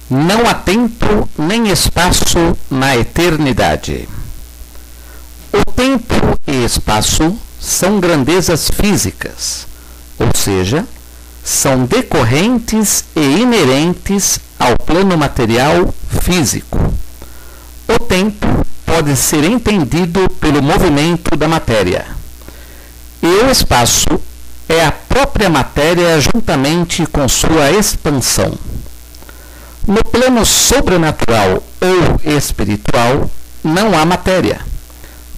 Não há tempo nem espaço na eternidade. O tempo e espaço são grandezas físicas, ou seja, são decorrentes e inerentes ao plano material físico. O tempo pode ser entendido pelo movimento da matéria, e o espaço é a própria matéria juntamente com sua expansão. No plano sobrenatural ou espiritual, não há matéria.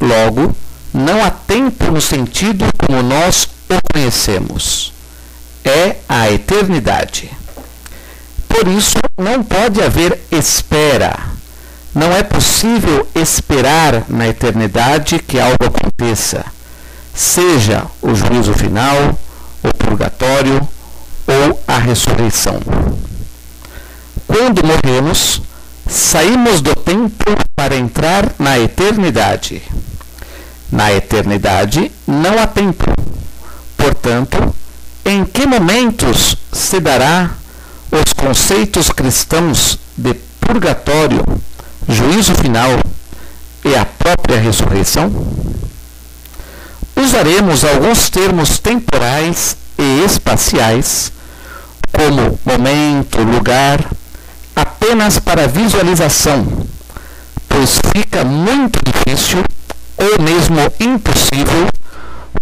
Logo, não há tempo no sentido como nós o conhecemos. É a eternidade. Por isso, não pode haver espera. Não é possível esperar na eternidade que algo aconteça, seja o juízo final, o purgatório ou a ressurreição. Quando morremos, saímos do tempo para entrar na eternidade. Na eternidade não há tempo. Portanto, em que momentos se dará os conceitos cristãos de purgatório, juízo final e a própria ressurreição? Usaremos alguns termos temporais e espaciais, como momento, lugar, apenas para visualização, pois fica muito difícil ou mesmo impossível,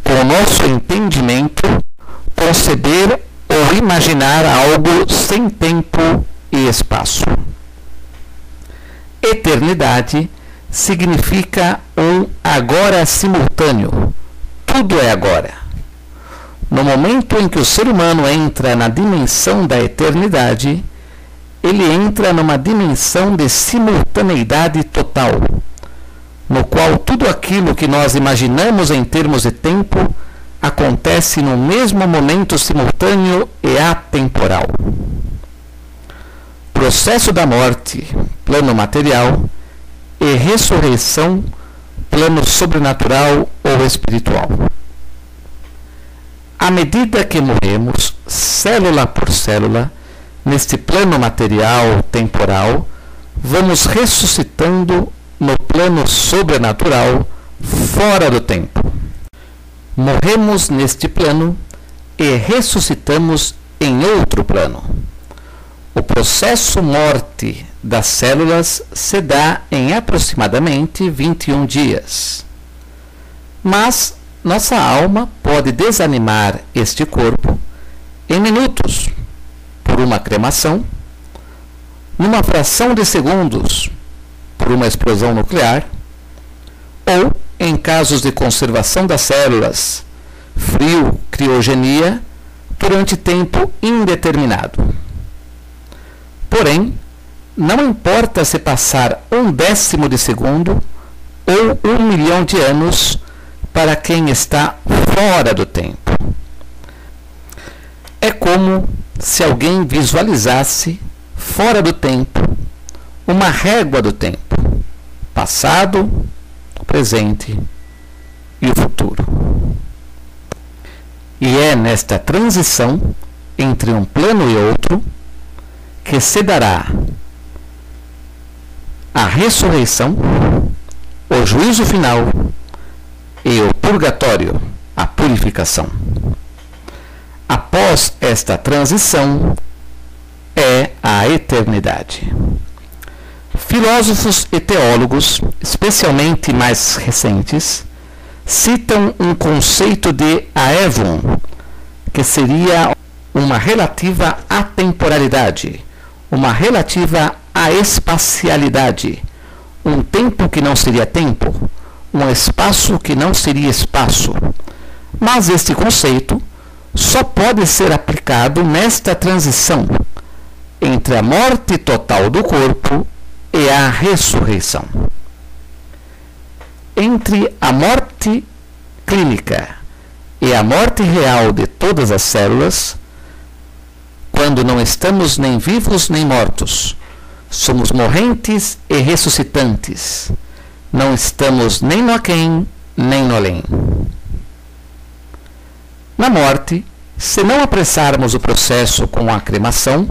com o nosso entendimento, conceber ou imaginar algo sem tempo e espaço. Eternidade significa um agora simultâneo. Tudo é agora. No momento em que o ser humano entra na dimensão da eternidade, ele entra numa dimensão de simultaneidade total, no qual tudo aquilo que nós imaginamos em termos de tempo acontece no mesmo momento simultâneo e atemporal. Processo da morte, plano material, e ressurreição, plano sobrenatural ou espiritual. À medida que morremos, célula por célula, neste plano material temporal, vamos ressuscitando no plano sobrenatural, fora do tempo. Morremos neste plano e ressuscitamos em outro plano. O processo morte das células se dá em aproximadamente 21 dias. Mas nossa alma pode desanimar este corpo em minutos, por uma cremação, numa fração de segundos, por uma explosão nuclear, ou, em casos de conservação das células, frio, criogenia, durante tempo indeterminado. Porém, não importa se passar 1/10 de segundo ou 1 milhão de anos para quem está fora do tempo. É como se alguém visualizasse, fora do tempo, uma régua do tempo, passado, o presente e o futuro. E é nesta transição entre um plano e outro que se dará a ressurreição, o juízo final e o purgatório, a purificação. Após esta transição é a eternidade. Filósofos e teólogos, especialmente mais recentes, citam um conceito de aevon, que seria uma relativa atemporalidade, uma relativa aespacialidade, um tempo que não seria tempo, um espaço que não seria espaço. Mas este conceito só pode ser aplicado nesta transição entre a morte total do corpo e a ressurreição. Entre a morte clínica e a morte real de todas as células, quando não estamos nem vivos nem mortos, somos morrentes e ressuscitantes, não estamos nem no aquém, nem no além. Na morte, se não apressarmos o processo com a cremação,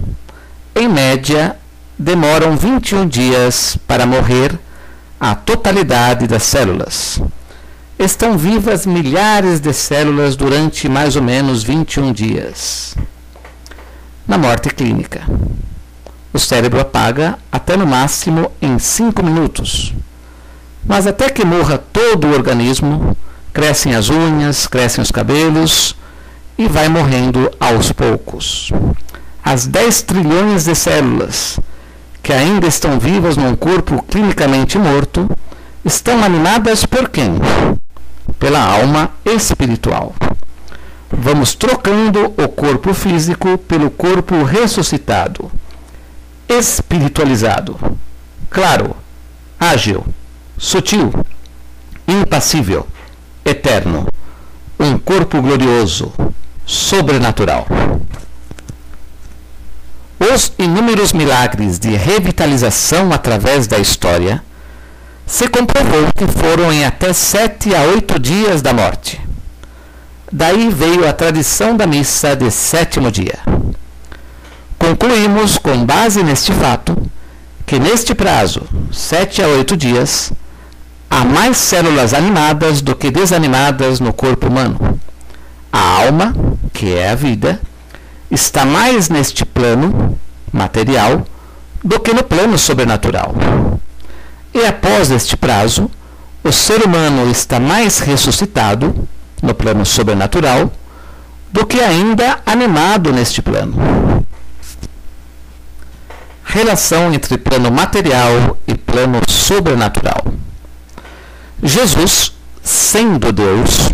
em média, demoram 21 dias para morrer a totalidade das células. Estão vivas milhares de células durante mais ou menos 21 dias. Na morte clínica, o cérebro apaga até no máximo em 5 minutos. Mas até que morra todo o organismo, crescem as unhas, crescem os cabelos e vai morrendo aos poucos. As 10 trilhões de células que ainda estão vivas num corpo clinicamente morto estão animadas por quem? Pela alma espiritual. Vamos trocando o corpo físico pelo corpo ressuscitado, espiritualizado, claro, ágil, sutil, impassível, eterno, um corpo glorioso, sobrenatural. Os inúmeros milagres de revitalização através da história se comprovou que foram em até 7 a 8 dias da morte. Daí veio a tradição da missa de 7º dia. Concluímos, com base neste fato, que neste prazo, 7 a 8 dias, há mais células animadas do que desanimadas no corpo humano. A alma, que é a vida, está mais neste plano material do que no plano sobrenatural. E após este prazo, o ser humano está mais ressuscitado no plano sobrenatural do que ainda animado neste plano. Relação entre plano material e plano sobrenatural. Jesus, sendo Deus,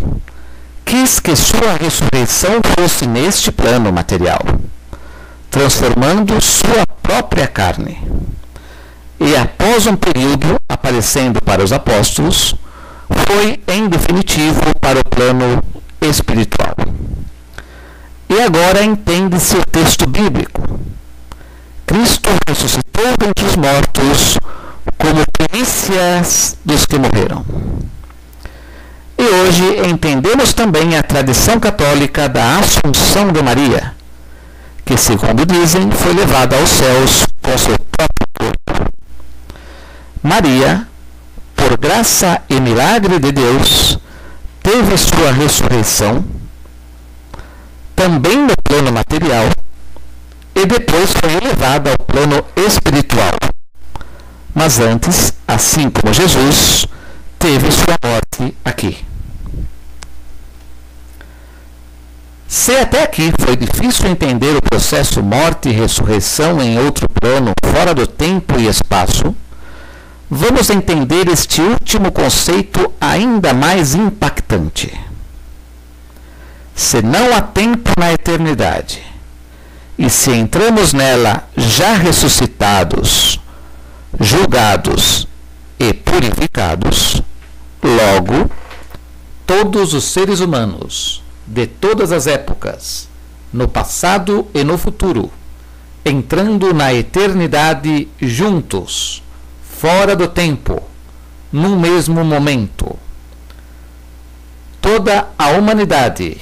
quis que sua ressurreição fosse neste plano material, transformando sua própria carne. E após um período aparecendo para os apóstolos, foi em definitivo para o plano espiritual. E agora entende-se o texto bíblico. Cristo ressuscitou dentre os mortos como primícias dos que morreram. E hoje entendemos também a tradição católica da Assunção de Maria, que, segundo dizem, foi levada aos céus com seu próprio corpo. Maria, por graça e milagre de Deus, teve sua ressurreição também no plano material e depois foi elevada ao plano espiritual. Mas antes, assim como Jesus, teve sua morte aqui. Se até aqui foi difícil entender o processo morte e ressurreição em outro plano, fora do tempo e espaço, vamos entender este último conceito ainda mais impactante. Se não há tempo na eternidade, e se entramos nela já ressuscitados, julgados e purificados, logo, todos os seres humanos, de todas as épocas, no passado e no futuro, entrando na eternidade juntos, fora do tempo, num mesmo momento. Toda a humanidade,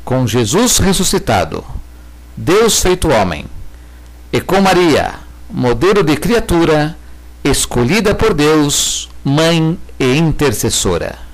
com Jesus ressuscitado, Deus feito homem, e com Maria, modelo de criatura, escolhida por Deus, mãe e intercessora.